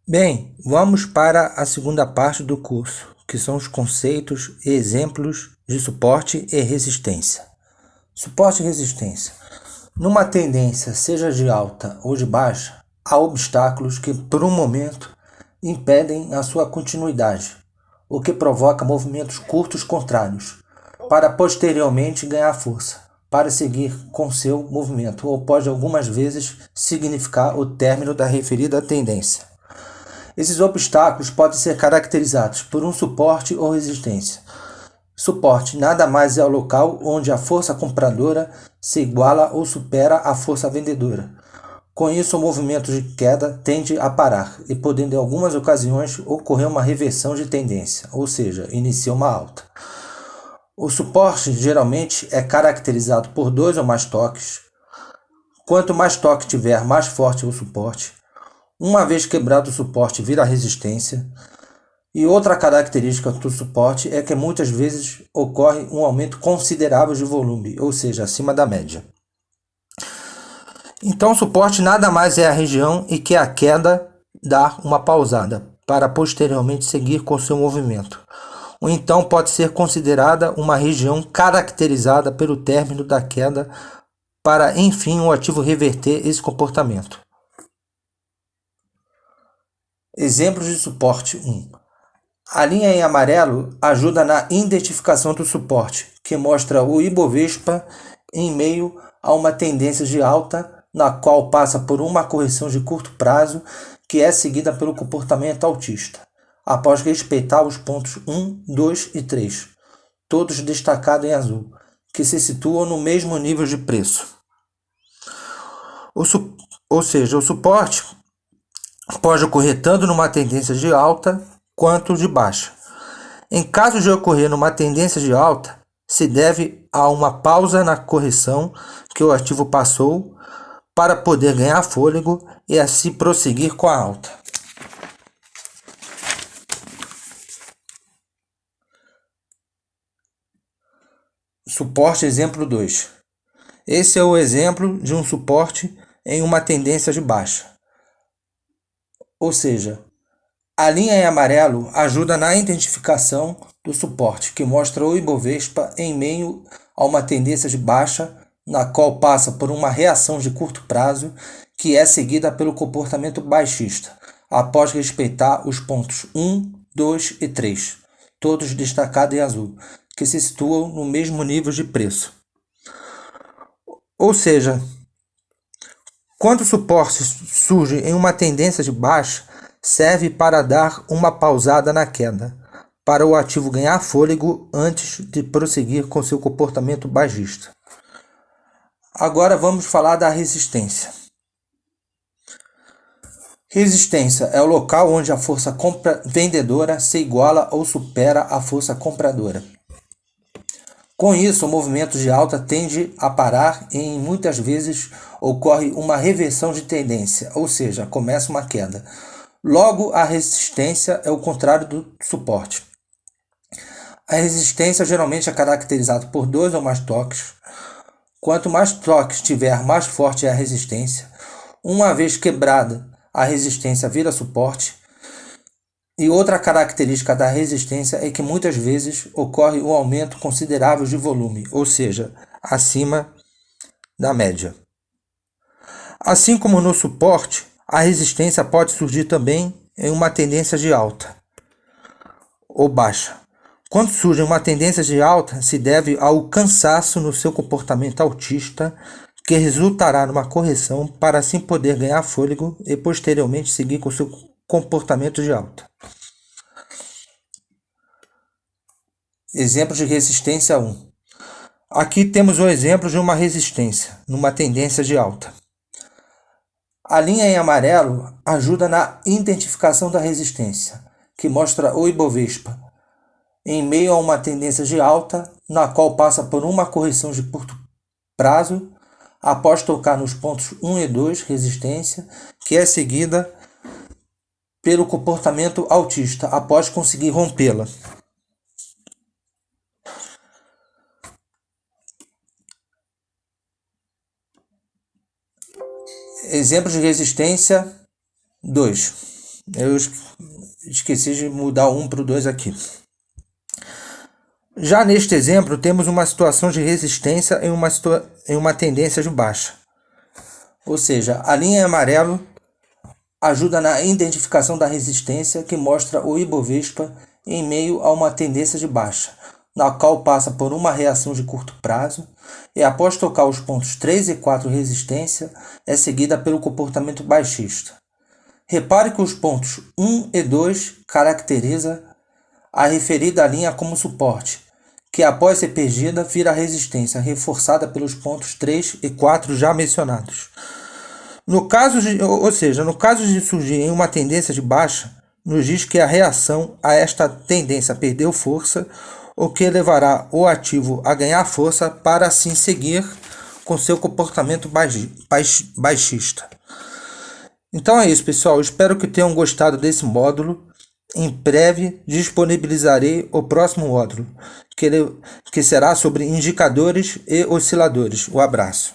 Bem, vamos para a segunda parte do curso, que são os conceitos e exemplos de suporte e resistência. Suporte e resistência. Numa tendência, seja de alta ou de baixa, há obstáculos que, por um momento, impedem a sua continuidade, o que provoca movimentos curtos contrários, para posteriormente ganhar força, para seguir com seu movimento, ou pode algumas vezes significar o término da referida tendência. Esses obstáculos podem ser caracterizados por um suporte ou resistência. Suporte nada mais é o local onde a força compradora se iguala ou supera a força vendedora. Com isso, o movimento de queda tende a parar e, podendo em algumas ocasiões ocorrer uma reversão de tendência, ou seja, inicia uma alta. O suporte geralmente é caracterizado por dois ou mais toques. Quanto mais toque tiver, mais forte é o suporte. Uma vez quebrado o suporte, vira resistência. E outra característica do suporte é que muitas vezes ocorre um aumento considerável de volume, ou seja, acima da média. Então, o suporte nada mais é a região em que a queda dá uma pausada, para posteriormente seguir com seu movimento. Ou então pode ser considerada uma região caracterizada pelo término da queda, para enfim o ativo reverter esse comportamento. Exemplos de suporte 1. A linha em amarelo ajuda na identificação do suporte, que mostra o Ibovespa em meio a uma tendência de alta, na qual passa por uma correção de curto prazo, que é seguida pelo comportamento altista, após respeitar os pontos 1, 2 e 3, todos destacados em azul, que se situam no mesmo nível de preço. Ou seja, o suporte pode ocorrer tanto numa tendência de alta quanto de baixa. Em caso de ocorrer numa tendência de alta, se deve a uma pausa na correção que o ativo passou para poder ganhar fôlego e assim prosseguir com a alta. Suporte exemplo 2. Esse é o exemplo de um suporte em uma tendência de baixa. Ou seja, a linha em amarelo ajuda na identificação do suporte, que mostra o Ibovespa em meio a uma tendência de baixa, na qual passa por uma reação de curto prazo, que é seguida pelo comportamento baixista, após respeitar os pontos 1, 2 e 3, todos destacados em azul, que se situam no mesmo nível de preço. Ou seja, quando o suporte surge em uma tendência de baixa, serve para dar uma pausada na queda, para o ativo ganhar fôlego antes de prosseguir com seu comportamento baixista. Agora vamos falar da resistência. Resistência é o local onde a força vendedora se iguala ou supera a força compradora. Com isso, o movimento de alta tende a parar e muitas vezes ocorre uma reversão de tendência, ou seja, começa uma queda. Logo, a resistência é o contrário do suporte. A resistência geralmente é caracterizada por dois ou mais toques. Quanto mais toques tiver, mais forte é a resistência. Uma vez quebrada, a resistência vira suporte. E outra característica da resistência é que muitas vezes ocorre um aumento considerável de volume, ou seja, acima da média. Assim como no suporte, a resistência pode surgir também em uma tendência de alta ou baixa. Quando surge uma tendência de alta, se deve ao cansaço no seu comportamento altista, que resultará numa correção para assim poder ganhar fôlego e posteriormente seguir com seu comportamento de alta. Exemplo de resistência 1. Aqui temos o exemplo de uma resistência, numa tendência de alta. A linha em amarelo ajuda na identificação da resistência, que mostra o Ibovespa, em meio a uma tendência de alta, na qual passa por uma correção de curto prazo, após tocar nos pontos 1 e 2, resistência, que é seguida pelo comportamento altista, após conseguir rompê-la. Exemplo de resistência 2. Eu esqueci de mudar o 1 para o 2 aqui. Já neste exemplo, temos uma situação de resistência em uma tendência de baixa. Ou seja, a linha em amarelo ajuda na identificação da resistência que mostra o Ibovespa em meio a uma tendência de baixa, na qual passa por uma reação de curto prazo e após tocar os pontos 3 e 4 resistência, é seguida pelo comportamento baixista. Repare que os pontos 1 e 2 caracteriza a referida linha como suporte, que após ser perdida vira resistência, reforçada pelos pontos 3 e 4 já mencionados. No caso de surgir em uma tendência de baixa, nos diz que a reação a esta tendência perdeu força, o que levará o ativo a ganhar força para assim seguir com seu comportamento baixista. Então é isso, pessoal. Espero que tenham gostado desse módulo. Em breve disponibilizarei o próximo módulo, que será sobre indicadores e osciladores. Um abraço.